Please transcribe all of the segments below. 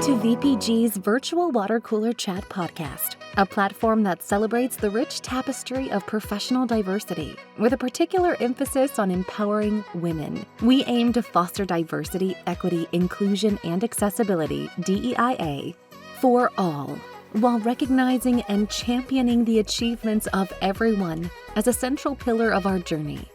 to VPG's Virtual Water Cooler Chat podcast, a platform that celebrates the rich tapestry of professional diversity, with a particular emphasis on empowering women. We aim to foster diversity, equity, inclusion, and accessibility, DEIA, for all, while recognizing and championing the achievements of everyone as a central pillar of our journey.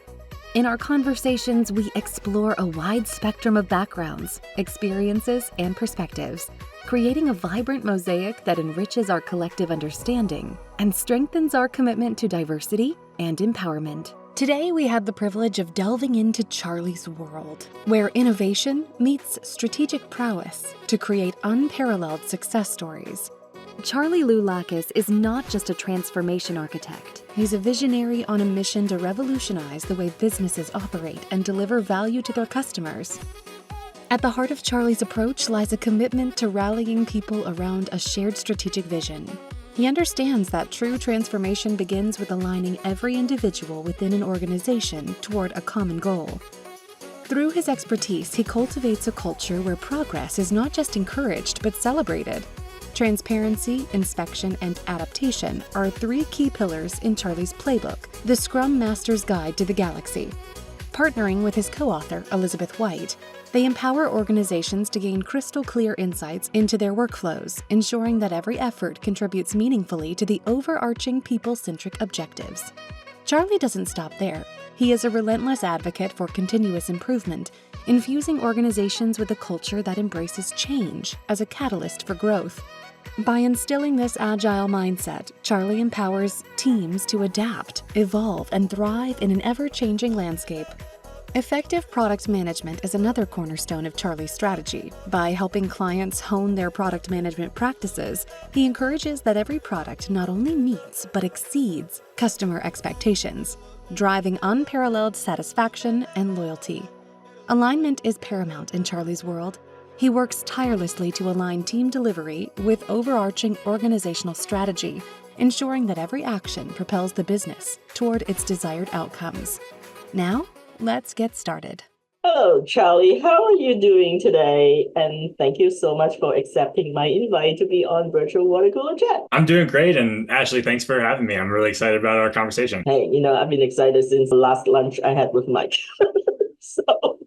In our conversations, we explore a wide spectrum of backgrounds, experiences, and perspectives, creating a vibrant mosaic that enriches our collective understanding and strengthens our commitment to diversity and empowerment. Today, we had the privilege of delving into Charlie's world, where innovation meets strategic prowess to create unparalleled success stories. Charlie Loulakis is not just a transformation architect. He's a visionary on a mission to revolutionize the way businesses operate and deliver value to their customers. At the heart of Charlie's approach lies a commitment to rallying people around a shared strategic vision. He understands that true transformation begins with aligning every individual within an organization toward a common goal. Through his expertise, he cultivates a culture where progress is not just encouraged but celebrated. Transparency, inspection, and adaptation are three key pillars in Charlie's playbook, the Scrum Master's Guide to the Galaxy. Partnering with his co-author, Elisabeth White, they empower organizations to gain crystal clear insights into their workflows, ensuring that every effort contributes meaningfully to the overarching people-centric objectives. Charlie doesn't stop there. He is a relentless advocate for continuous improvement, infusing organizations with a culture that embraces change as a catalyst for growth. By instilling this agile mindset, Charlie empowers teams to adapt, evolve, and thrive in an ever-changing landscape. Effective product management is another cornerstone of Charlie's strategy. By helping clients hone their product management practices, he encourages that every product not only meets but exceeds customer expectations, driving unparalleled satisfaction and loyalty. Alignment is paramount in Charlie's world. He works tirelessly to align team delivery with overarching organizational strategy, ensuring that every action propels the business toward its desired outcomes. Now, let's get started. Hello, Charlie. How are you doing today? And thank you so much for accepting my invite to be on Virtual Water Cooler Chat. I'm doing great. And Ashley, thanks for having me. I'm really excited about our conversation. Hey, I've been excited since the last lunch I had with Mike. So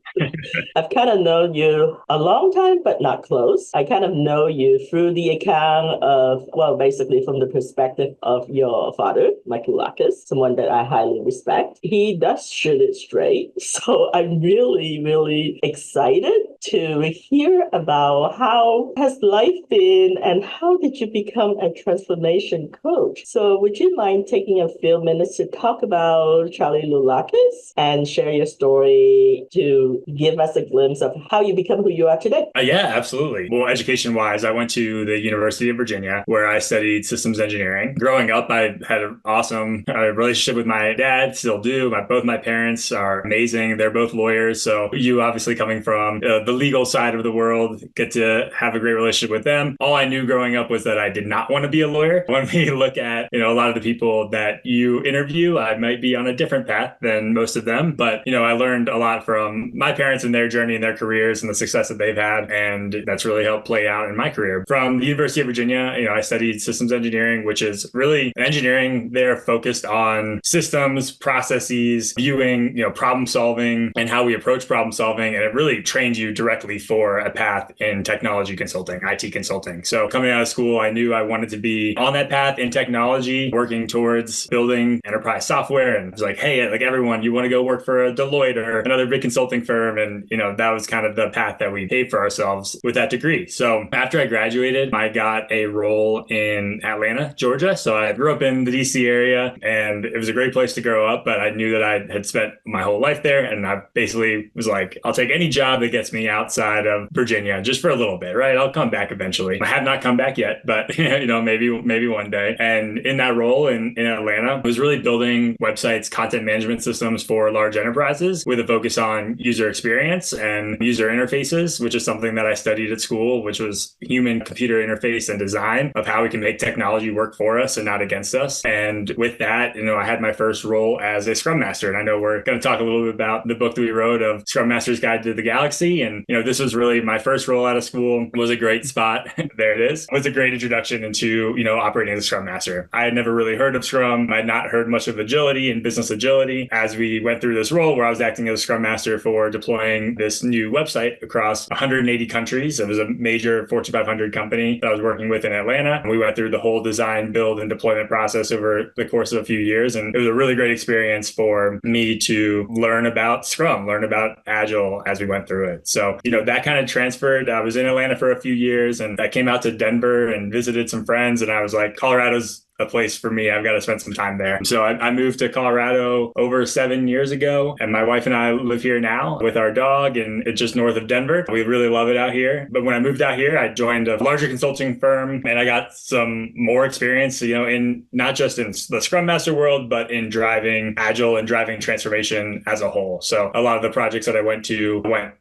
I've kind of known you a long time, but not close. I kind of know you through the account of, basically from the perspective of your father, Mike Loulakis, someone that I highly respect. He does shoot it straight. So I'm really, really excited to hear about how has life been and how did you become a transformation coach? So would you mind taking a few minutes to talk about Charlie Loulakis and share your story to give us a glimpse of how you become who you are today? Yeah, absolutely. Well, education-wise, I went to the University of Virginia, where I studied systems engineering. Growing up, I had an awesome relationship with my dad, still do. Both my parents are amazing. They're both lawyers. So you obviously coming from the legal side of the world, get to have a great relationship with them. All I knew growing up was that I did not want to be a lawyer. When we look at, a lot of the people that you interview, I might be on a different path than most of them. But, I learned a lot from my parents and their journey and their careers and the success that they've had. And that's really helped play out in my career. From the University of Virginia, I studied systems engineering, which is really engineering there focused on systems, processes, viewing, problem solving and how we approach problem solving. And it really trained you directly for a path in technology consulting, IT consulting. So coming out of school, I knew I wanted to be on that path in technology, working towards building enterprise software. And it was like, hey, like everyone, you want to go work for a Deloitte or another big consulting firm. And, that was kind of the path that we paved for ourselves with that degree. So after I graduated, I got a role in Atlanta, Georgia. So I grew up in the DC area and it was a great place to grow up, but I knew that I had spent my whole life there. And I basically was like, I'll take any job that gets me outside of Virginia just for a little bit, right? I'll come back eventually. I have not come back yet, but maybe one day. And in that role in Atlanta, I was really building websites, content management systems for large enterprises with a focus on user experience experience and user interfaces, which is something that I studied at school, which was human computer interface and design of how we can make technology work for us and not against us. And with that, I had my first role as a Scrum Master. And I know we're going to talk a little bit about the book that we wrote of Scrum Master's Guide to the Galaxy. And, this was really my first role out of school. It was a great spot. There it is. It was a great introduction into, operating as a Scrum Master. I had never really heard of Scrum. I had not heard much of agility and business agility. As we went through this role where I was acting as a Scrum Master for deploying this new website across 180 countries. It was a major Fortune 500 company that I was working with in Atlanta. And we went through the whole design, build, and deployment process over the course of a few years. And it was a really great experience for me to learn about Scrum, learn about Agile as we went through it. So, that kind of transferred. I was in Atlanta for a few years and I came out to Denver and visited some friends. And I was like, Colorado's a place for me. I've got to spend some time there. So I moved to Colorado over 7 years ago, and my wife and I live here now with our dog, and it's just north of Denver. We really love it out here. But when I moved out here, I joined a larger consulting firm, and I got some more experience, in not just in the Scrum Master world, but in driving Agile and driving transformation as a whole. So a lot of the projects that I went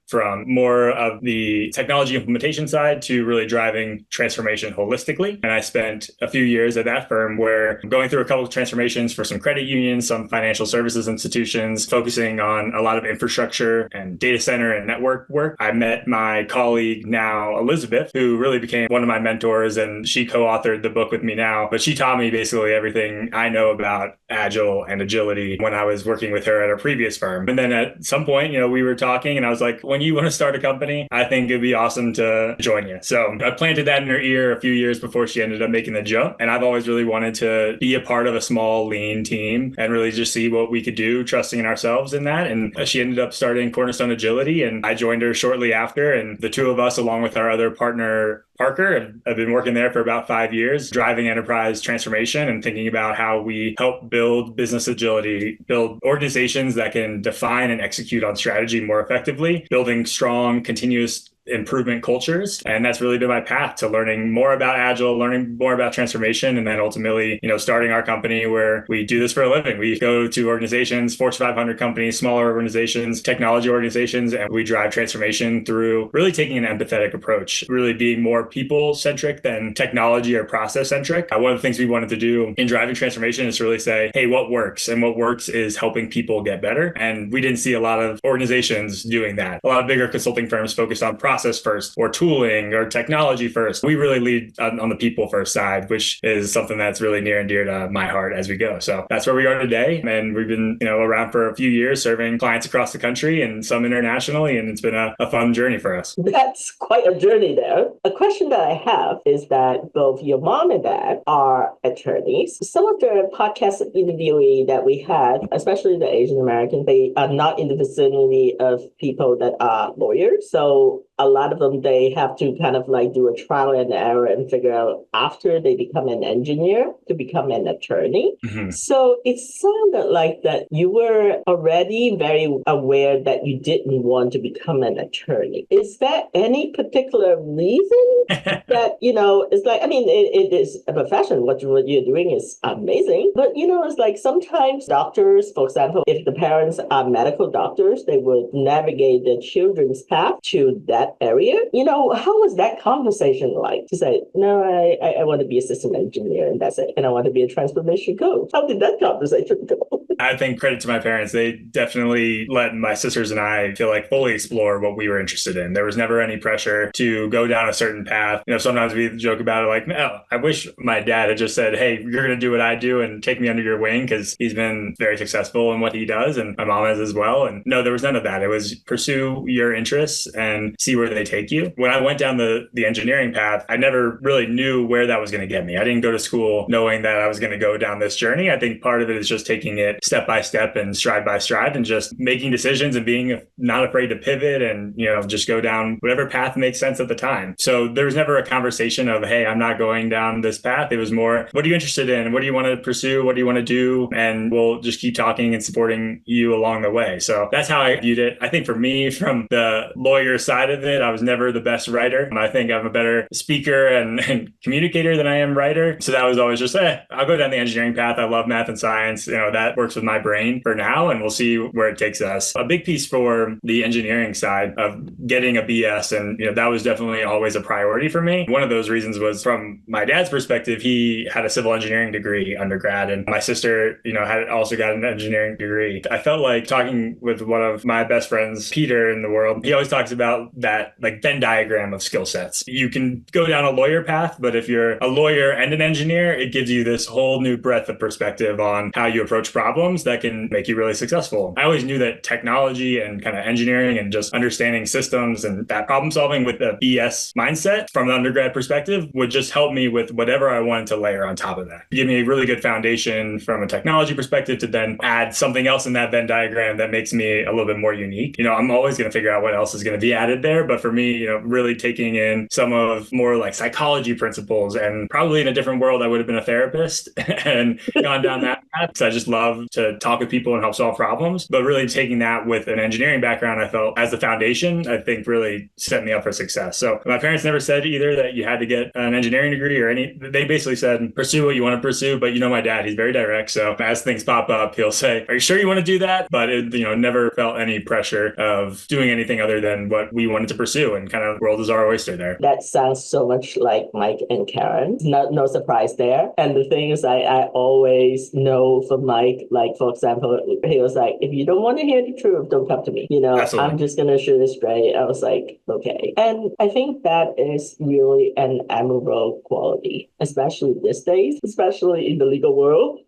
from more of the technology implementation side to really driving transformation holistically. And I spent a few years at that firm where I'm going through a couple of transformations for some credit unions, some financial services institutions, focusing on a lot of infrastructure and data center and network work. I met my colleague now, Elisabeth, who really became one of my mentors, and she co-authored the book with me now. But she taught me basically everything I know about Agile and agility when I was working with her at a previous firm. And then at some point, we were talking and I was like, when you want to start a company, I think it'd be awesome to join you. So I planted that in her ear a few years before she ended up making the jump. And I've always really wanted to be a part of a small, lean team and really just see what we could do, trusting in ourselves in that. And she ended up starting Cornerstone Agility, and I joined her shortly after. And the two of us, along with our other partner, Parker, have been working there for about 5 years, driving enterprise transformation and thinking about how we help build business agility, build organizations that can define and execute on strategy more effectively, building strong, continuous improvement cultures. And that's really been my path to learning more about Agile, learning more about transformation, and then ultimately, starting our company where we do this for a living. We go to organizations, Fortune 500 companies, smaller organizations, technology organizations, and we drive transformation through really taking an empathetic approach, really being more people-centric than technology or process-centric. One of the things we wanted to do in driving transformation is to really say, hey, what works? And what works is helping people get better. And we didn't see a lot of organizations doing that. A lot of bigger consulting firms focused on process first or tooling or technology first. We really lead on the people first side, which is something that's really near and dear to my heart as we go. So that's where we are today. And we've been, around for a few years serving clients across the country and some internationally. And it's been a fun journey for us. That's quite a journey there. A question that I have is that both your mom and dad are attorneys. Some of the podcast interviewee that we had, especially the Asian Americans, they are not in the vicinity of people that are lawyers. So a lot of them, they have to kind of like do a trial and error and figure out after they become an engineer to become an attorney. Mm-hmm. So it sounded like that you were already very aware that you didn't want to become an attorney. Is there any particular reason that, it's like, it is a profession. What you're doing is amazing. But, it's like sometimes doctors, for example, if the parents are medical doctors, they would navigate their children's path to that area. How was that conversation like to say, no, I want to be a system engineer and that's it. And I want to be a transformation coach. How did that conversation go? I think credit to my parents. They definitely let my sisters and I feel like fully explore what we were interested in. There was never any pressure to go down a certain path. Sometimes we joke about it like, no, I wish my dad had just said, hey, you're going to do what I do and take me under your wing, because he's been very successful in what he does. And my mom has as well. And no, there was none of that. It was pursue your interests and see where they take you. When I went down the engineering path, I never really knew where that was going to get me. I didn't go to school knowing that I was going to go down this journey. I think part of it is just taking it step by step and stride by stride and just making decisions and being not afraid to pivot and, just go down whatever path makes sense at the time. So there was never a conversation of, hey, I'm not going down this path. It was more, what are you interested in? What do you want to pursue? What do you want to do? And we'll just keep talking and supporting you along the way. So that's how I viewed it. I think for me, from the lawyer side of it, I was never the best writer. I think I'm a better speaker and communicator than I am writer. So that was always just, I'll go down the engineering path. I love math and science. That works works with my brain for now, and we'll see where it takes us. A big piece for the engineering side of getting a BS, and that was definitely always a priority for me. One of those reasons was from my dad's perspective. He had a civil engineering degree undergrad, and my sister, had also got an engineering degree. I felt like talking with one of my best friends, Peter, in the world. He always talks about that like Venn diagram of skill sets. You can go down a lawyer path, but if you're a lawyer and an engineer, it gives you this whole new breadth of perspective on how you approach problems that can make you really successful. I always knew that technology and kind of engineering and just understanding systems and that problem solving with a BS mindset from an undergrad perspective would just help me with whatever I wanted to layer on top of that. Give me a really good foundation from a technology perspective to then add something else in that Venn diagram that makes me a little bit more unique. I'm always going to figure out what else is going to be added there. But for me, really taking in some of more like psychology principles, and probably in a different world, I would have been a therapist and gone down that path. So I just love to talk with people and help solve problems. But really taking that with an engineering background, I felt as the foundation, I think really set me up for success. So my parents never said either that you had to get an engineering degree or they basically said, pursue what you want to pursue. But my dad, he's very direct. So as things pop up, he'll say, are you sure you want to do that? But it, never felt any pressure of doing anything other than what we wanted to pursue, and kind of world is our oyster there. That sounds so much like Mike and Karen. No surprise there. And the thing is, I always know from Mike, like, for example, he was like, if you don't want to hear the truth, don't come to me. Absolutely. I'm just going to shoot it straight. I was like, okay. And I think that is really an admirable quality, especially these days, especially in the legal world.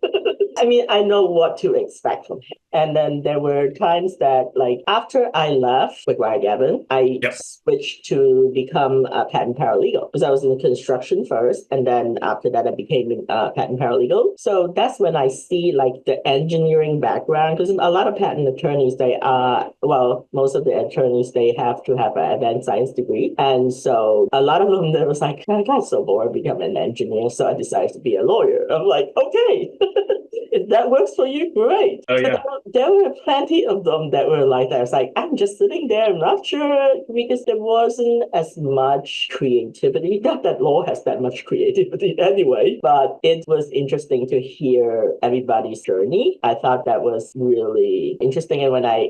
I mean, I know what to expect from him. And then there were times that, like, after I left with Ryan Gavin, I switched to become a patent paralegal, because I was in construction first. And then after that, I became a patent paralegal. So that's when I see like the engineering background, because a lot of patent attorneys, most of the attorneys, they have to have an advanced science degree. And so a lot of them, they was like, I got so bored becoming an engineer. So I decided to be a lawyer. I'm like, okay. If that works for you, great. Oh, yeah. There were plenty of them that were like that. It's like, I'm just sitting there, I'm not sure, because there wasn't as much creativity. Not that law has that much creativity anyway, but it was interesting to hear everybody's journey. I thought that was really interesting. And when I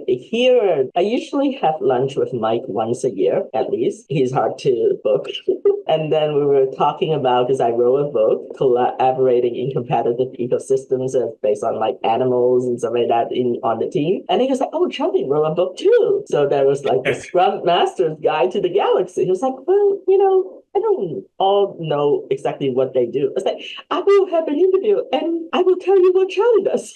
usually have lunch with Mike once a year, at least. He's hard to book. And then we were talking about, because I wrote a book, collaborating in competitive ecosystems based on like animals and stuff like that on the team. And he was like, oh, Charlie wrote a book too. So there was like the Scrum Master's Guide to the Galaxy. He was like, well, I don't all know exactly what they do. I was like, I will have an interview and I will tell you what Charlie does.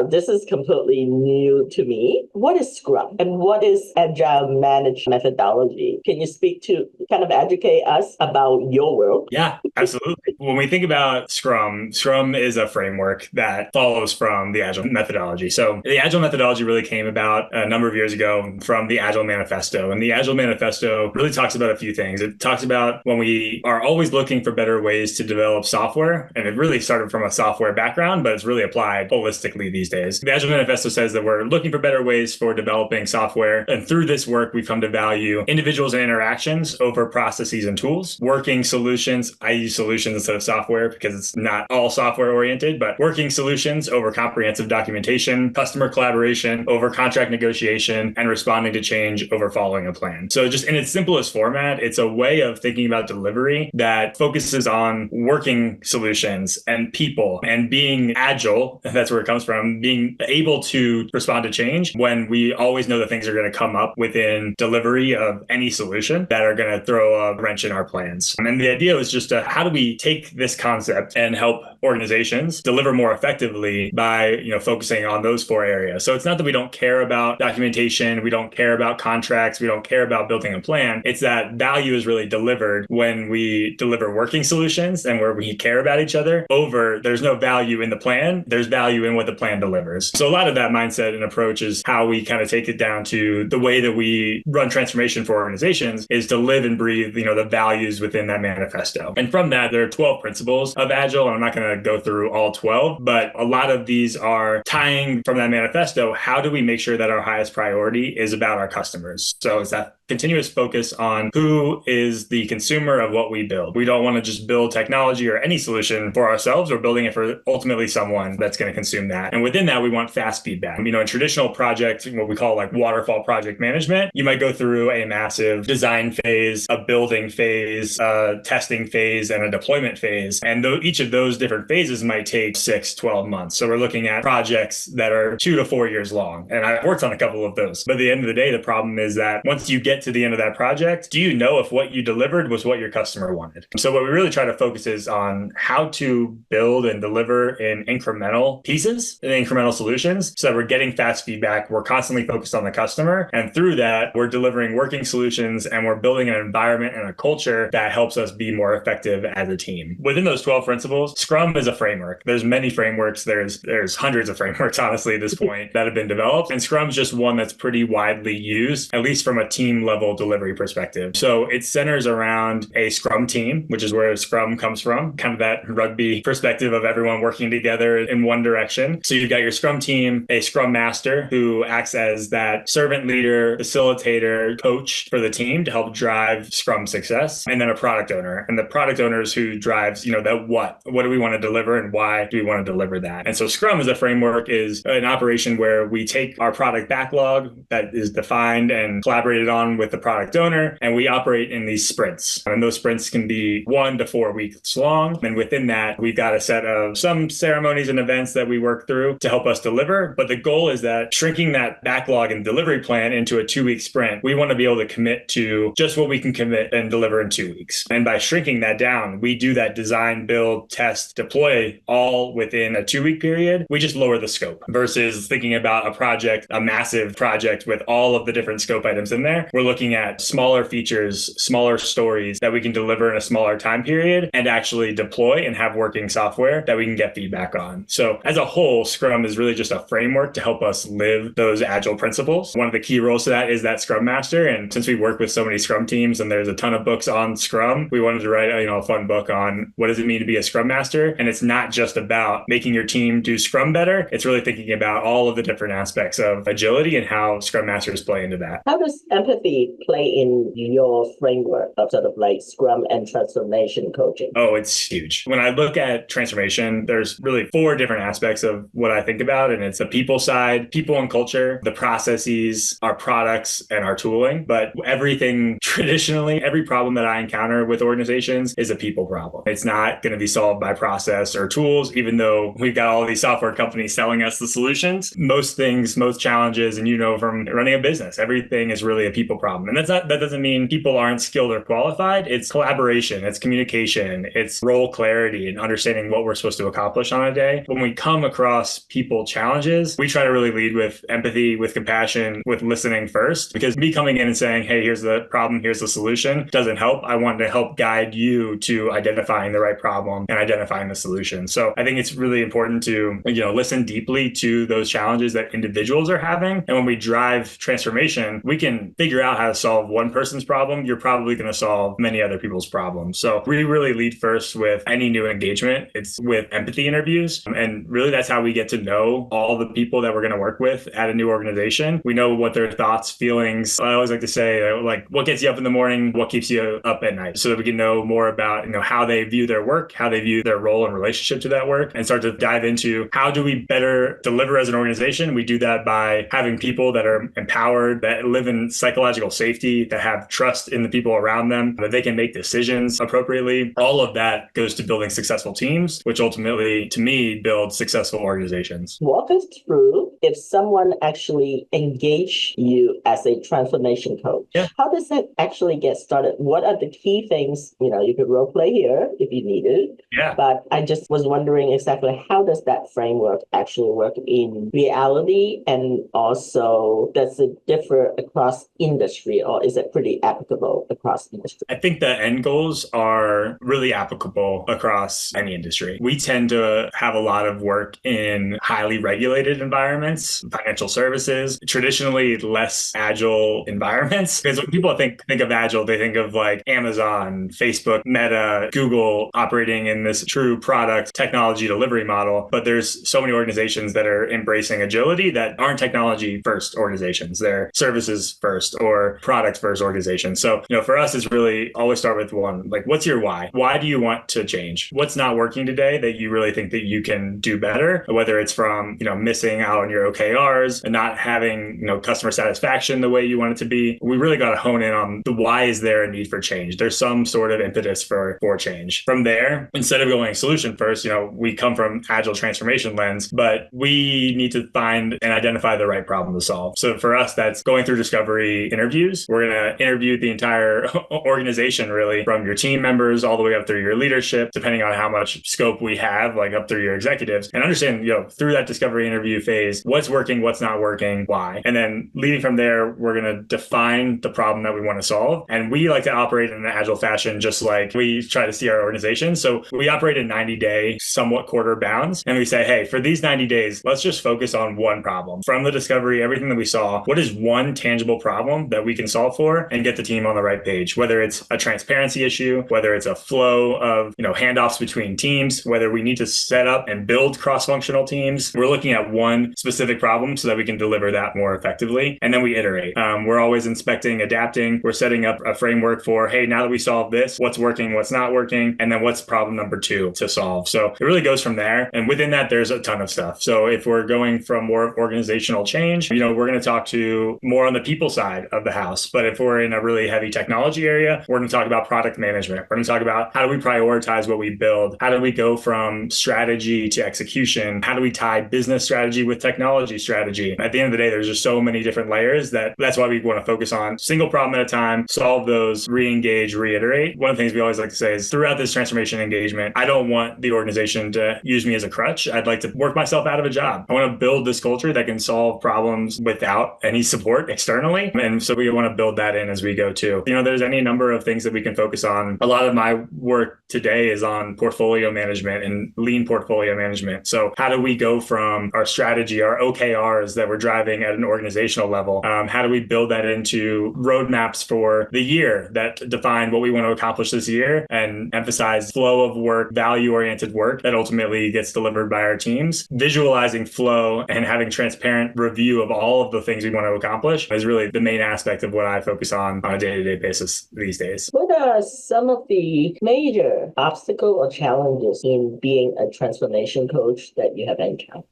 This is completely new to me. What is Scrum and what is Agile managed methodology? Can you speak to kind of educate us about your world? Yeah, absolutely. When we think about Scrum is a framework that follows from the Agile methodology. So the Agile methodology really came about a number of years ago from the Agile Manifesto. And the Agile Manifesto really talks about a few things. It talks about when we are always looking for better ways to develop software. And it really started from a software background, but it's really applied holistically these days. The Agile Manifesto says that we're looking for better ways for developing software. And through this work, we've come to value individuals and interactions over processes and tools. Working solutions, I use solutions instead of software because it's not all software oriented, but working solutions over comprehensive documentation, customer collaboration over contract negotiation, and responding to change over following a plan. So just in its simplest format, it's a way of thinking about delivery that focuses on working solutions and people and being agile. That's where it comes from, being able to respond to change when we always know that things are going to come up within delivery of any solution that are going to throw a wrench in our plans. And the idea was just how do we take this concept and help organizations deliver more effectively by focusing on those four areas. So it's not that we don't care about documentation, we don't care about contracts, we don't care about building a plan. It's that value is really delivered when we deliver working solutions and where we care about each other over there's no value in the plan, there's value in what the plan delivers. So a lot of that mindset and approach is how we kind of take it down to the way that we run transformation for organizations is to live and breathe, the values within that manifesto. And from that, there are 12 principles of Agile. I'm not going to go through all 12, but a lot of these are tying from that manifesto. How do we make sure that our highest priority is about our customers? So is that continuous focus on who is the consumer of what we build. We don't want to just build technology or any solution for ourselves. We're building it for ultimately someone that's going to consume that. And within that, we want fast feedback. In traditional project, what we call like waterfall project management, you might go through a massive design phase, a building phase, a testing phase, and a deployment phase. And each of those different phases might take 6, 12 months. So we're looking at projects that are 2 to 4 years long. And I've worked on a couple of those. But at the end of the day, the problem is that once you get to the end of that project, do you know if what you delivered was what your customer wanted? So what we really try to focus is on how to build and deliver in incremental pieces and incremental solutions so that we're getting fast feedback. We're constantly focused on the customer. And through that, we're delivering working solutions and we're building an environment and a culture that helps us be more effective as a team. Within those 12 principles, Scrum is a framework. There's many frameworks. There's hundreds of frameworks, honestly, at this point that have been developed. And Scrum's just one that's pretty widely used, at least from a team level delivery perspective. So it centers around a Scrum team, which is where Scrum comes from, kind of that rugby perspective of everyone working together in one direction. So you've got your Scrum team, a Scrum Master who acts as that servant leader, facilitator, coach for the team to help drive Scrum success, and then a product owner. And the product owner is who drives, that what do we want to deliver and why do we want to deliver that? And so Scrum as a framework is an operation where we take our product backlog that is defined and collaborated on with the product owner, and we operate in these sprints. And those sprints can be 1 to 4 weeks long. And within that, we've got a set of some ceremonies and events that we work through to help us deliver. But the goal is that shrinking that backlog and delivery plan into a 2-week sprint, we want to be able to commit to just what we can commit and deliver in 2 weeks. And by shrinking that down, we do that design, build, test, deploy all within a 2-week period. We just lower the scope versus thinking about a project, a massive project with all of the different scope items in there. We're looking at smaller features, smaller stories that we can deliver in a smaller time period and actually deploy and have working software that we can get feedback on. So as a whole, Scrum is really just a framework to help us live those agile principles. One of the key roles to that is that Scrum Master. And since we work with so many Scrum teams and there's a ton of books on Scrum, we wanted to write a fun book on what does it mean to be a Scrum Master. And it's not just about making your team do Scrum better. It's really thinking about all of the different aspects of agility and how Scrum Masters play into that. How does empathy play in your framework of sort of like Scrum and transformation coaching? Oh, it's huge. When I look at transformation, there's really 4 different aspects of what I think about. And it's the people side, people and culture, the processes, our products, and our tooling. But everything traditionally, every problem that I encounter with organizations is a people problem. It's not going to be solved by process or tools, even though we've got all these software companies selling us the solutions. Most things, most challenges, and from running a business, everything is really a people problem. And that doesn't mean people aren't skilled or qualified. It's collaboration, it's communication, it's role clarity and understanding what we're supposed to accomplish on a day. When we come across people challenges, we try to really lead with empathy, with compassion, with listening first, because me coming in and saying, hey, here's the problem, here's the solution, doesn't help. I want to help guide you to identifying the right problem and identifying the solution. So I think it's really important to, listen deeply to those challenges that individuals are having. And when we drive transformation, we can figure out how to solve one person's problem. You're probably going to solve many other people's problems. So we really lead first with any new engagement. It's with empathy interviews. And really that's how we get to know all the people that we're going to work with at a new organization. We know what their thoughts, feelings. I always like to say, what gets you up in the morning, what keeps you up at night, so that we can know more about, how they view their work, how they view their role and relationship to that work, and start to dive into how do we better deliver as an organization. We do that by having people that are empowered, that live in psychological safety, that have trust in the people around them, that they can make decisions appropriately. All of that goes to building successful teams, which ultimately, to me, builds successful organizations. Walk us through if someone actually engage you as a transformation coach. Yeah. How does it actually get started? What are the key things? You could role play here if you need it. Yeah. But I just was wondering exactly how does that framework actually work in reality, and also does it differ across industry, or is it pretty applicable across industry? I think the end goals are really applicable across any industry. We tend to have a lot of work in highly regulated environments, financial services, traditionally less agile environments. Because when people think of agile, they think of like Amazon, Facebook, Meta, Google operating in this true product technology delivery model. But there's so many organizations that are embracing agility that aren't technology first organizations. They're services first or or product first organization. So, for us, it's really always start with one, like, what's your why? Why do you want to change? What's not working today that you really think that you can do better? Whether it's from, missing out on your OKRs and not having, customer satisfaction the way you want it to be. We really got to hone in on the why is there a need for change? There's some sort of impetus for change. From there, instead of going solution first, we come from agile transformation lens, but we need to find and identify the right problem to solve. So for us, that's going through discovery interviews. We're going to interview the entire organization, really, from your team members all the way up through your leadership, depending on how much scope we have, like up through your executives, and understand, through that discovery interview phase, what's working, what's not working, why. And then leading from there, we're going to define the problem that we want to solve. And we like to operate in an agile fashion, just like we try to see our organization. So we operate in 90-day, somewhat quarter bounds. And we say, hey, for these 90 days, let's just focus on one problem. From the discovery, everything that we saw, what is one tangible problem that we can solve for and get the team on the right page? Whether it's a transparency issue, whether it's a flow of, handoffs between teams, whether we need to set up and build cross-functional teams. We're looking at one specific problem so that we can deliver that more effectively. And then we iterate. We're always inspecting, adapting. We're setting up a framework for, hey, now that we solved this, what's working, what's not working, and then what's problem number 2 to solve. So it really goes from there. And within that, there's a ton of stuff. So if we're going from more organizational change, we're going to talk to more on the people side of the house. But if we're in a really heavy technology area, we're going to talk about product management. We're going to talk about how do we prioritize what we build? How do we go from strategy to execution? How do we tie business strategy with technology strategy? At the end of the day, there's just so many different layers that's why we want to focus on single problem at a time, solve those, re-engage, reiterate. One of the things we always like to say is throughout this transformation engagement, I don't want the organization to use me as a crutch. I'd like to work myself out of a job. I want to build this culture that can solve problems without any support externally. And so we want to build that in as we go too. There's any number of things that we can focus on. A lot of my work today is on portfolio management and lean portfolio management. So how do we go from our strategy, our OKRs that we're driving at an organizational level? How do we build that into roadmaps for the year that define what we want to accomplish this year and emphasize flow of work, value-oriented work that ultimately gets delivered by our teams? Visualizing flow and having transparent review of all of the things we want to accomplish is really the main aspect of what I focus on a day-to-day basis these days. What are some of the major obstacles or challenges in being a transformation coach that you have encountered?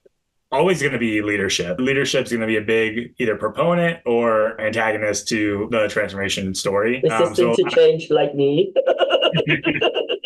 Always going to be leadership. Leadership is going to be a big either proponent or antagonist to the transformation story. Resistant to change like me.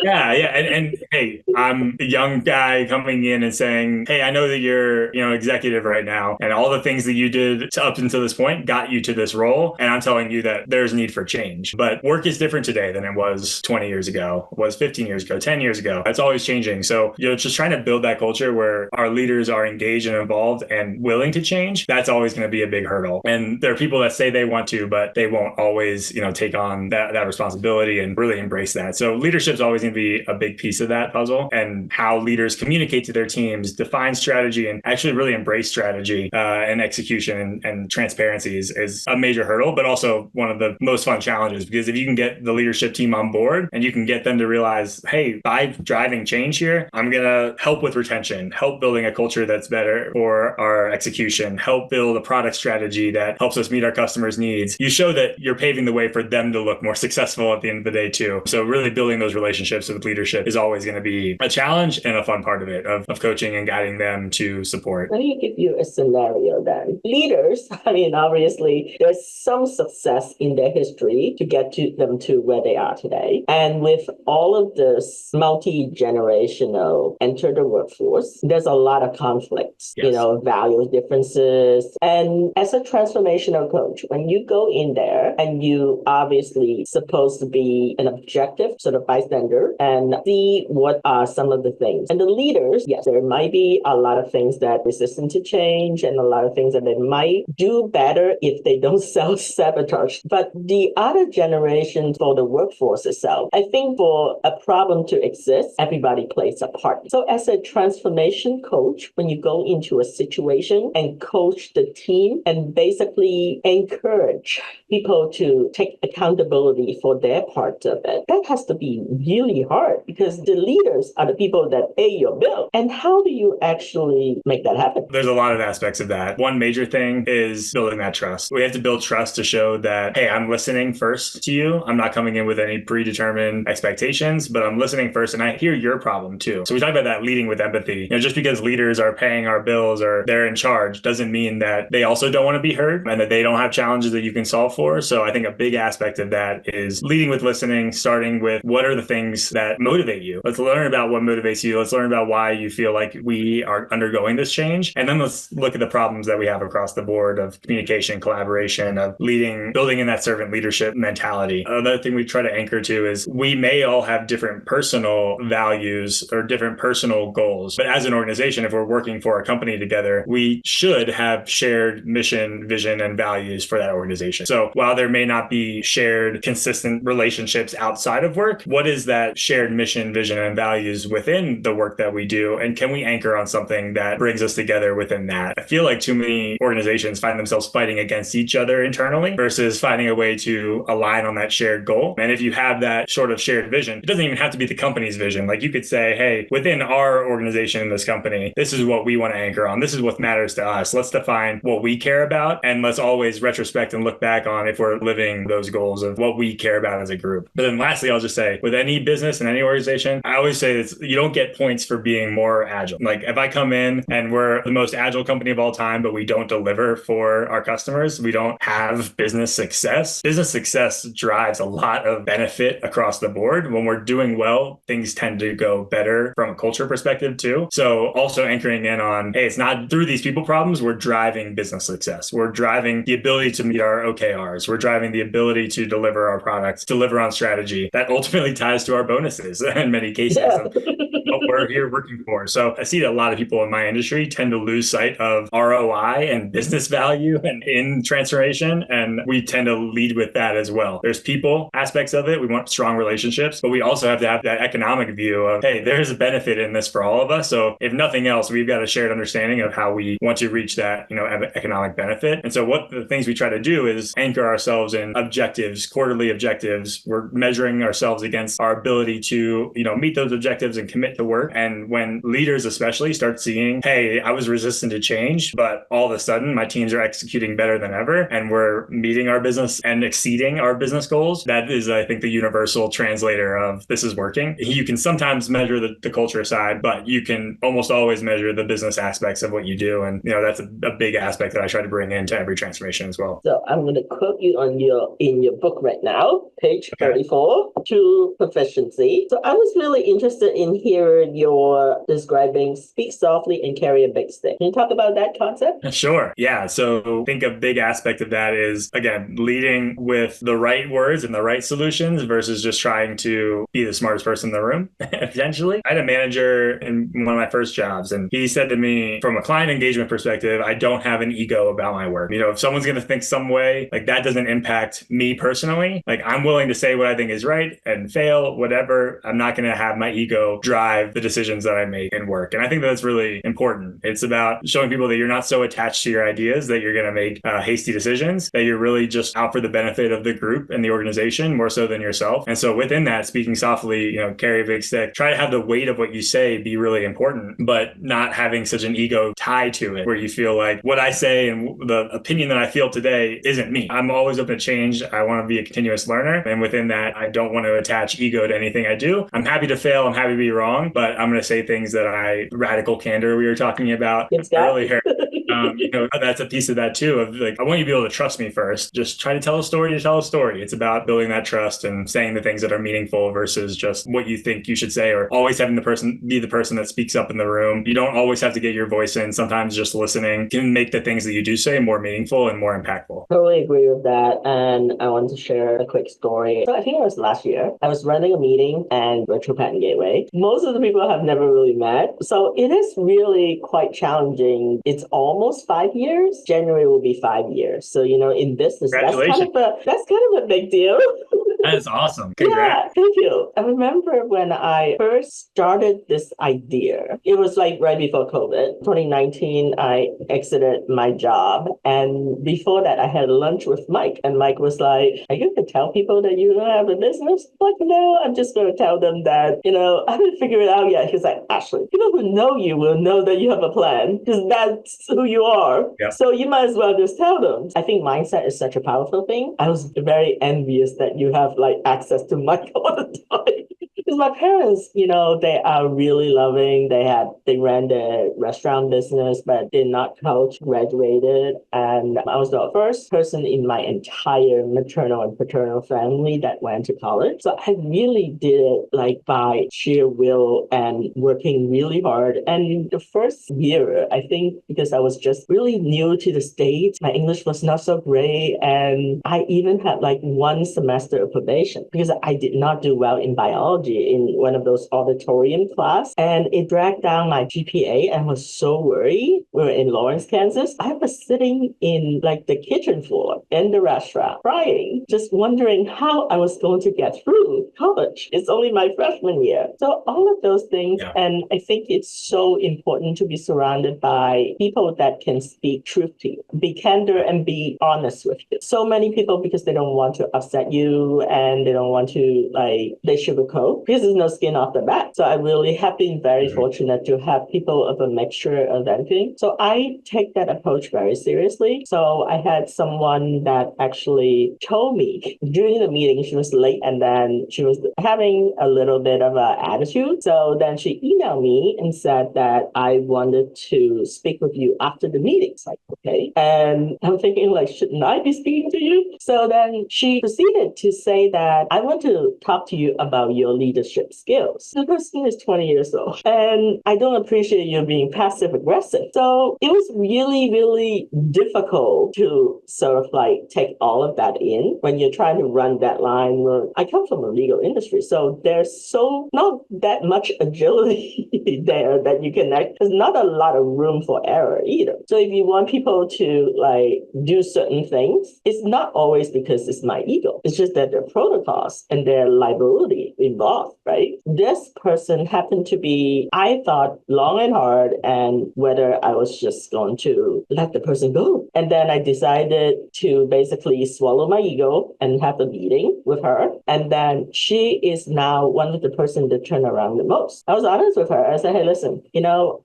Yeah. And hey, I'm a young guy coming in and saying, hey, I know that you're, executive right now, and all the things that you did up until this point got you to this role. And I'm telling you that there's need for change. But work is different today than it was 20 years ago, was 15 years ago, 10 years ago. It's always changing. So, just trying to build that culture where our leaders are engaged and involved and willing to change. That's always going to be a big hurdle. And there are people that say they want to, but they won't always, take on that responsibility and really embrace that. So leadership is always going to be a big piece of that puzzle, and how leaders communicate to their teams, define strategy, and actually really embrace strategy and execution and transparency is a major hurdle, but also one of the most fun challenges, because if you can get the leadership team on board and you can get them to realize, hey, by driving change here, I'm going to help with retention, help building a culture that's better for our execution, help build a product strategy that helps us meet our customers' needs. You show that you're paving the way for them to look more successful at the end of the day too. So really building those relationships with leadership is always going to be a challenge and a fun part of it, of coaching and guiding them to support. Let me give you a scenario then. Leaders, obviously, there's some success in their history to get to them to where they are today. And with all of this multi-generational enter the workforce, there's a lot of conflicts, yes. Value differences. And as a transformational coach, when you go in there and you obviously supposed to be an objective sort of bystander and see what are some of the things. And the leaders, yes, there might be a lot of things that resistant to change and a lot of things that they might do better if they don't self-sabotage. But the other generation for the workforce itself, I think for a problem to exist, everybody plays a part. So as a transformation coach, when you go in into a situation and coach the team and basically encourage people to take accountability for their part of it. That has to be really hard because the leaders are the people that pay your bill. And how do you actually make that happen? There's a lot of aspects of that. One major thing is building that trust. We have to build trust to show that, hey, I'm listening first to you. I'm not coming in with any predetermined expectations, but I'm listening first and I hear your problem too. So we talk about that leading with empathy. Just because leaders are paying our bills or they're in charge doesn't mean that they also don't want to be heard and that they don't have challenges that you can solve for. So I think a big aspect of that is leading with listening, starting with what are the things that motivate you. Let's learn about what motivates you. Let's learn about why you feel like we are undergoing this change. And then let's look at the problems that we have across the board of communication, collaboration, of leading, building in that servant leadership mentality. Another thing we try to anchor to is we may all have different personal values or different personal goals. But as an organization, if we're working for a company together, we should have shared mission, vision, and values for that organization. So while there may not be shared consistent relationships outside of work, what is that shared mission, vision, and values within the work that we do? And can we anchor on something that brings us together within that? I feel like too many organizations find themselves fighting against each other internally versus finding a way to align on that shared goal. And if you have that sort of shared vision, it doesn't even have to be the company's vision. Like you could say, hey, within our organization in this company, this is what we want to anchor on. This is what matters to us. Let's define what we care about. And let's always retrospect and look back on if we're living those goals of what we care about as a group. But then lastly, I'll just say with any business and any organization, I always say this, you don't get points for being more agile. Like if I come in and we're the most agile company of all time, but we don't deliver for our customers, we don't have business success. Business success drives a lot of benefit across the board. When we're doing well, things tend to go better from a culture perspective too. So also anchoring in on, hey, it's not through these people problems, we're driving business success. We're driving the ability to meet our OKRs. We're driving the ability to deliver our products, deliver on strategy. That ultimately ties to our bonuses in many cases. Yeah. What we're here working for. So I see that a lot of people in my industry tend to lose sight of ROI and business value and in transformation. And we tend to lead with that as well. There's people aspects of it. We want strong relationships, but we also have to have that economic view of, hey, there's a benefit in this for all of us. So if nothing else, we've got a shared understanding of how we want to reach that, economic benefit. And so what the things we try to do is anchor ourselves in objectives, quarterly objectives. We're measuring ourselves against our ability to, meet those objectives and commit to work. And when leaders especially start seeing, hey, I was resistant to change, but all of a sudden my teams are executing better than ever and we're meeting our business and exceeding our business goals, that is, I think, the universal translator of this is working. You can sometimes measure the culture side, but you can almost always measure the business aspects of what you do. And, that's a big aspect that I try to bring into every transformation as well. So I'm going to quote you in your book right now, page 34, True Proficiency. So I was really interested in hearing your describing speak softly and carry a big stick. Can you talk about that concept? Sure. Yeah. So I think a big aspect of that is, again, leading with the right words and the right solutions versus just trying to be the smartest person in the room, potentially. I had a manager in one of my first jobs, and he said to me, from a client engagement perspective, I don't have an ego about my work. If someone's going to think some way, like that doesn't impact me personally. Like I'm willing to say what I think is right and fail, whatever. I'm not going to have my ego drive the decisions that I make in work. And I think that's really important. It's about showing people that you're not so attached to your ideas that you're going to make hasty decisions, that you're really just out for the benefit of the group and the organization more so than yourself. And so within that, speaking softly, carry a big stick, try to have the weight of what you say be really important, but not having such an ego tie to it where you feel like what I say and the opinion that I feel today isn't me. I'm always open to change. I want to be a continuous learner. And within that, I don't want to attach ego to anything I do. I'm happy to fail. I'm happy to be wrong, but I'm going to say things that radical candor we were talking about earlier. That's a piece of that too, of like, I want you to be able to trust me first. Just try to tell a story to tell a story. It's about building that trust and saying the things that are meaningful versus just what you think you should say, or always having the person be the person that speaks up in the room. You don't always have to get your voice in. Sometimes just listening can make the things that you do say more meaningful and more impactful. Totally agree with that. And I want to share a quick story. So I think it was last year. I was running a meeting and Virtual Patent Gateway. Most of the people have never really met. So it is really quite challenging. It's almost 5 years. January will be 5 years. So, in business, that's kind of a big deal. That is awesome. Congrats. Yeah, thank you. I remember when I first started this idea, it was like right before COVID. 2019, I exited my job. And before that, I had lunch with Mike. And Mike was like, are you going to tell people that you don't have a business? I'm like, no, I'm just going to tell them that, I haven't figured it out yet. He's like, Ashley, people who know you will know that you have a plan because that's who you are. Yeah. So you might as well just tell them. I think mindset is such a powerful thing. I was very envious that you have like access to Mike all the time. Because my parents, they are really loving. They ran their restaurant business, but did not coach, graduated. And I was the first person in my entire maternal and paternal family that went to college. So I really did it like by sheer will and working really hard. And the first year, I think because I was just really new to the States, my English was not so great. And I even had like one semester of probation because I did not do well in biology in one of those auditorium class. And it dragged down my GPA and was so worried. We were in Lawrence, Kansas. I was sitting in like the kitchen floor in the restaurant, crying, just wondering how I was going to get through college. It's only my freshman year. So all of those things. Yeah. And I think it's so important to be surrounded by people that can speak truth to you, be candor and be honest with you. So many people, because they don't want to upset you and they don't want to they sugarcoat because there's no skin off the back. So I really have been very fortunate to have people of a mixture of everything. So I take that approach very seriously. So I had someone that actually told me during the meeting, she was late and then she was having a little bit of an attitude. So then she emailed me and said that I wanted to speak with you after the meeting. It's like, okay. And I'm thinking like, shouldn't I be speaking to you? So then she proceeded to say that I want to talk to you about your leadership skills. The person is 20 years old and I don't appreciate you being passive aggressive. So it was really, really difficult to sort of like take all of that in when you're trying to run that line. I come from a legal industry, so there's so not that much agility there that you can there's not a lot of room for error either. So if you want people to like do certain things, it's not always because it's my ego. It's just that there are protocols and their liability involved, right? This person happened to be, I thought long and hard, and whether I was just going to let the person go. And then I decided to basically swallow my ego and have a meeting with her. And then she is now one of the person that turned around the most. I was honest with her. I said, hey, listen,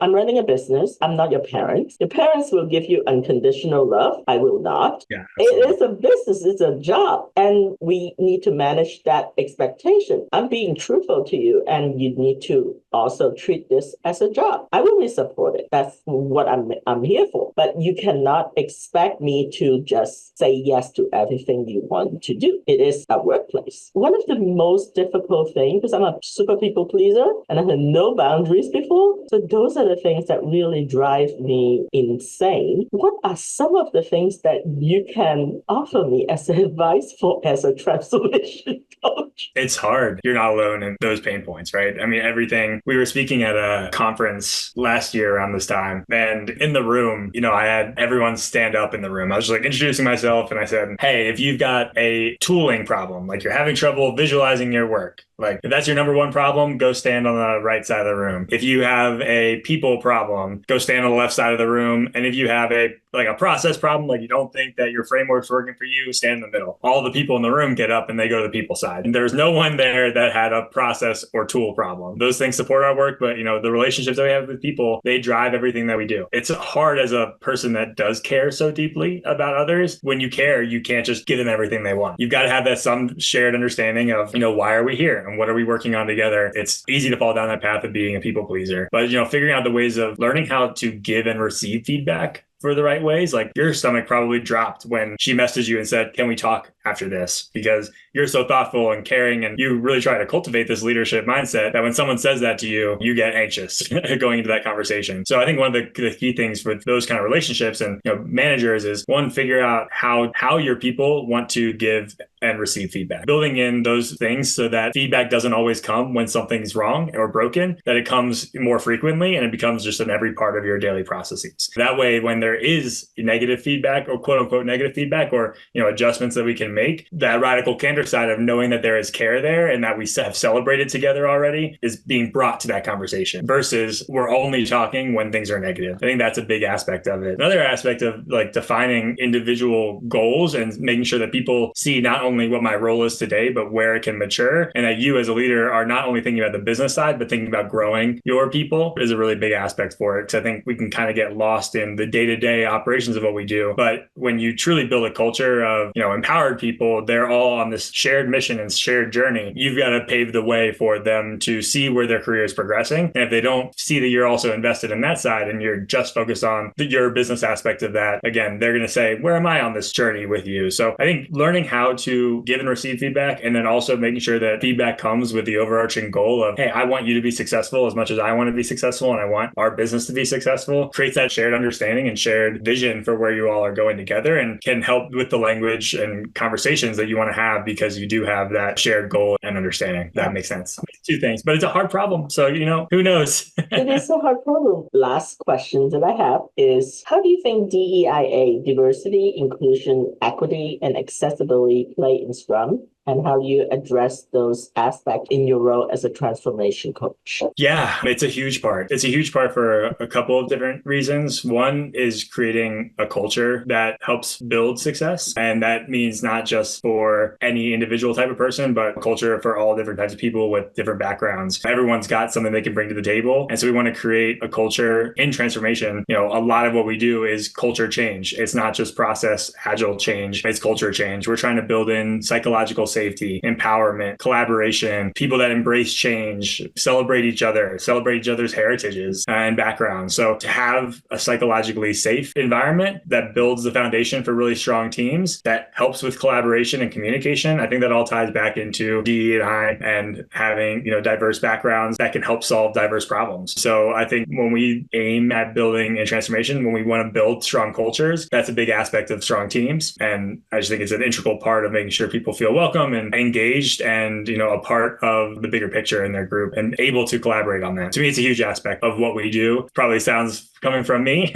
I'm running a business. I'm not your parents. Your parents will give you unconditional love. I will not. Yeah, it is a business. It's a job. And we need to manage that expectation. I'm being truthful to you, and you need to also treat this as a job. I will be supported. That's what I'm here for. But you cannot expect me to just say yes to everything you want to do. It is a workplace. One of the most difficult things, because I'm a super people pleaser and I had no boundaries before. So those are the things that really drive me insane. What are some of the things that you can offer me as advice as a transformation coach? It's hard. You're not alone in those pain points, right? I mean, everything. We were speaking at a conference last year around this time, and in the room, I had everyone stand up in the room. I was just like introducing myself, and I said, hey, if you've got a tooling problem, like you're having trouble visualizing your work, like if that's your number one problem, go stand on the right side of the room. If you have a people problem, go stand on the left side of the room. And if you have a process problem, like you don't think that your framework's working for you, stand in the middle. All the people in the room get up and they go to the people side. And there's no one there that had a process or tool problem. Those things support our work, but the relationships that we have with people, they drive everything that we do. It's hard as a person that does care so deeply about others. When you care, you can't just give them everything they want. You've got to have that some shared understanding of, why are we here and what are we working on together? It's easy to fall down that path of being a people pleaser, but figuring out the ways of learning how to give and receive feedback for the right ways. Like your stomach probably dropped when she messaged you and said, can we talk after this? Because you're so thoughtful and caring, and you really try to cultivate this leadership mindset that when someone says that to you, you get anxious going into that conversation. So I think one of the key things with those kind of relationships and managers is one, figure out how your people want to give and receive feedback. Building in those things so that feedback doesn't always come when something's wrong or broken, that it comes more frequently and it becomes just in every part of your daily processes. That way, when there there is negative feedback or quote unquote negative feedback or, adjustments that we can make, that radical candor side of knowing that there is care there and that we have celebrated together already is being brought to that conversation versus we're only talking when things are negative. I think that's a big aspect of it. Another aspect of like defining individual goals and making sure that people see not only what my role is today, but where it can mature, and that you as a leader are not only thinking about the business side, but thinking about growing your people is a really big aspect for it. Because I think we can kind of get lost in the day-to-day operations of what we do. But when you truly build a culture of, empowered people, they're all on this shared mission and shared journey. You've got to pave the way for them to see where their career is progressing. And if they don't see that you're also invested in that side and you're just focused on your business aspect of that, again, they're going to say, where am I on this journey with you? So I think learning how to give and receive feedback, and then also making sure that feedback comes with the overarching goal of, hey, I want you to be successful as much as I want to be successful, and I want our business to be successful, creates that shared understanding and shared vision for where you all are going together, and can help with the language and conversations that you want to have because you do have that shared goal and understanding. That makes sense. Two things, but it's a hard problem. So, who knows? It is a hard problem. Last question that I have is, how do you think DEIA, diversity, inclusion, equity, and accessibility play in Scrum? And how do you address those aspects in your role as a transformation coach? Yeah, it's a huge part. It's a huge part for a couple of different reasons. One is creating a culture that helps build success. And that means not just for any individual type of person, but culture for all different types of people with different backgrounds. Everyone's got something they can bring to the table. And so we want to create a culture in transformation. A lot of what we do is culture change. It's not just process agile change. It's culture change. We're trying to build in psychological safety, empowerment, collaboration, people that embrace change, celebrate each other's heritages and backgrounds. So to have a psychologically safe environment that builds the foundation for really strong teams, that helps with collaboration and communication, I think that all ties back into DE&I and having, diverse backgrounds that can help solve diverse problems. So I think when we aim at building a transformation, when we want to build strong cultures, that's a big aspect of strong teams. And I just think it's an integral part of making sure people feel welcome and engaged and, a part of the bigger picture in their group and able to collaborate on that. To me, it's a huge aspect of what we do. Probably sounds coming from me,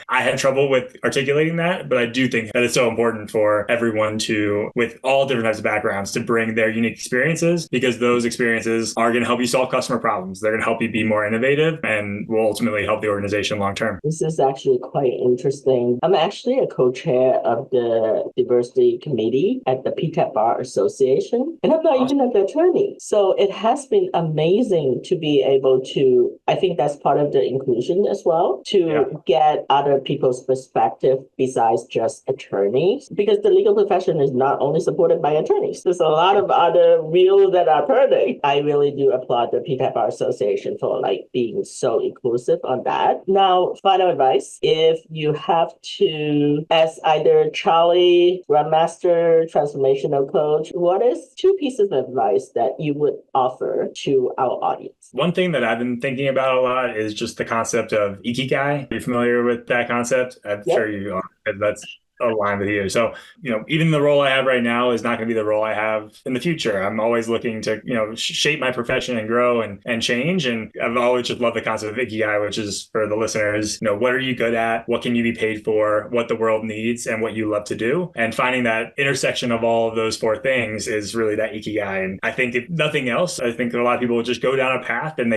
I had trouble with articulating that, but I do think that it's so important for everyone to, with all different types of backgrounds, to bring their unique experiences, because those experiences are going to help you solve customer problems. They're going to help you be more innovative and will ultimately help the organization long term. This is actually quite interesting. I'm actually a co-chair of the diversity committee at the PTAP Bar Association, and I'm not even an attorney. So it has been amazing to be able to, I think that's part of the inclusion as well, to get other people's perspective besides just attorneys, because the legal profession is not only supported by attorneys. There's a lot of other wheels that are turning. I really do applaud the PTAP Bar Association for being so inclusive on that. Now, final advice, if you have to, as either Charlie, Scrum Master, transformational coach, what is two pieces of advice that you would offer to our audience? One thing that I've been thinking about a lot is just the concept of ikigai. Are you familiar with that concept? I'm sure you are. That's aligned with you. So, even the role I have right now is not going to be the role I have in the future. I'm always looking to, shape my profession and grow and change. And I've always just loved the concept of ikigai, which is, for the listeners, what are you good at? What can you be paid for? What the world needs and what you love to do. And finding that intersection of all of those four things is really that ikigai. And I think if nothing else, I think that a lot of people will just go down a path and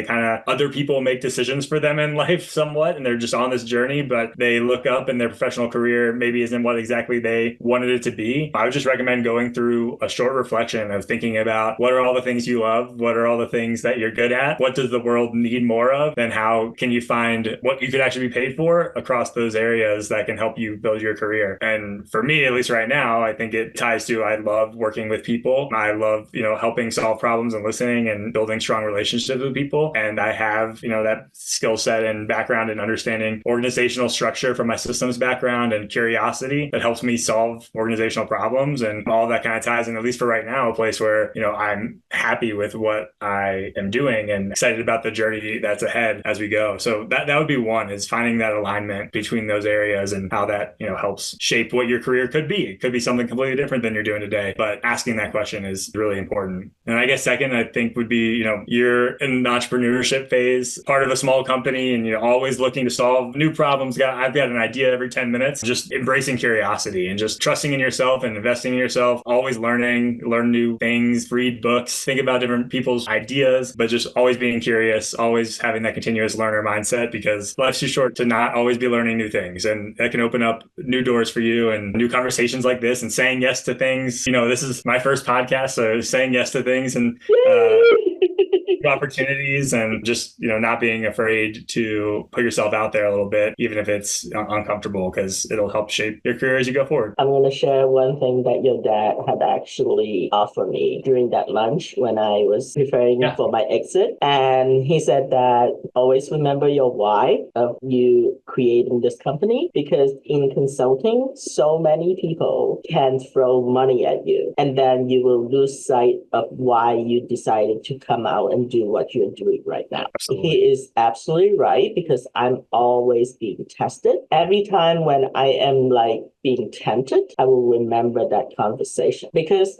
other people make decisions for them in life somewhat. And they're just on this journey, but they look up and their professional career maybe isn't what exactly they wanted it to be. I would just recommend going through a short reflection of thinking about what are all the things you love? What are all the things that you're good at? What does the world need more of? And how can you find what you could actually be paid for across those areas that can help you build your career? And for me, at least right now, I think it ties to, I love working with people. I love, helping solve problems and listening and building strong relationships with people. And I have, that skill set and background and understanding organizational structure from my systems background and curiosity philosophy that helps me solve organizational problems, and all that kind of ties in, at least for right now, a place where, I'm happy with what I am doing and excited about the journey that's ahead as we go. So that would be one, is finding that alignment between those areas and how that, helps shape what your career could be. It could be something completely different than you're doing today, but asking that question is really important. And I guess second, I think would be, you're in an entrepreneurship phase, part of a small company, and you're always looking to solve new problems. I've got an idea every 10 minutes, just embracing curiosity and just trusting in yourself and investing in yourself, always learn new things, read books, think about different people's ideas, but just always being curious, always having that continuous learner mindset, because life's too short to not always be learning new things. And that can open up new doors for you and new conversations like this, and saying yes to things. This is my first podcast, so saying yes to things and opportunities, and just not being afraid to put yourself out there a little bit, even if it's uncomfortable, because it'll help shape your career as you go forward. I'm going to share one thing that your dad had actually offered me during that lunch when I was preparing for my exit. And he said that always remember your why of you creating this company, because in consulting, so many people can throw money at you, and then you will lose sight of why you decided to come out and do what you're doing right now. Absolutely. He is absolutely right, because I'm always being tested. Every time when I am being tempted, I will remember that conversation, because,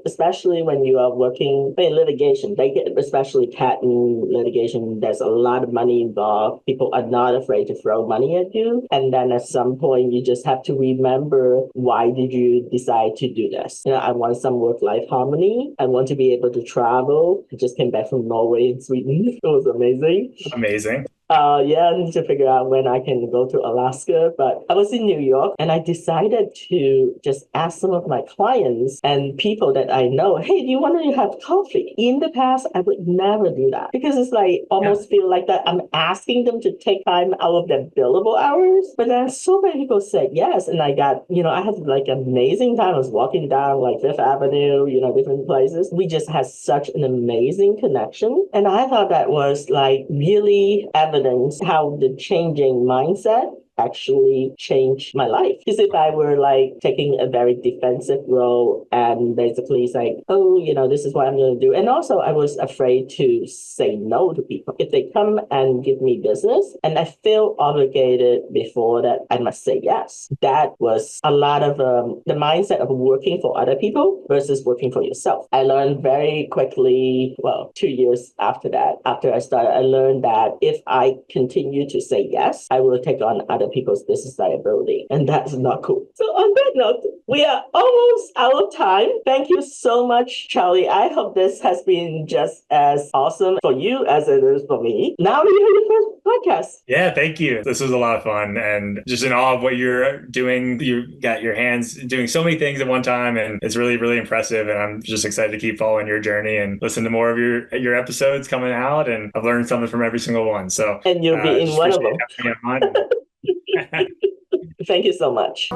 especially when you are working in litigation, especially patent litigation, there's a lot of money involved. People are not afraid to throw money at you. And then at some point, you just have to remember, why did you decide to do this? I want some work-life harmony. I want to be able to travel. I just came back from Norway and Sweden. It was amazing. Amazing. I need to figure out when I can go to Alaska. But I was in New York, and I decided to just ask some of my clients and people that I know, hey, do you want to have coffee? In the past, I would never do that, because it's almost feel like that I'm asking them to take time out of their billable hours. But then so many people said yes. And I got, I had amazing time. I was walking down Fifth Avenue, different places. We just had such an amazing connection. And I thought that was really evidence how the changing mindset actually changed my life. Because if I were taking a very defensive role and basically saying, this is what I'm going to do. And also I was afraid to say no to people. If they come and give me business and I feel obligated before that, I must say yes. That was a lot of the mindset of working for other people versus working for yourself. I learned very quickly, 2 years after that, after I started, I learned that if I continue to say yes, I will take on other people's business liability. And that's not cool. So on that note, we are almost out of time. Thank you so much, Charlie. I hope this has been just as awesome for you as it is for me. Now you have your first podcast. Yeah, thank you. This was a lot of fun, and just in awe of what you're doing. You got your hands doing so many things at one time, and it's really, really impressive. And I'm just excited to keep following your journey and listen to more of your episodes coming out. And I've learned something from every single one. So and you'll be in one of them. Thank you so much.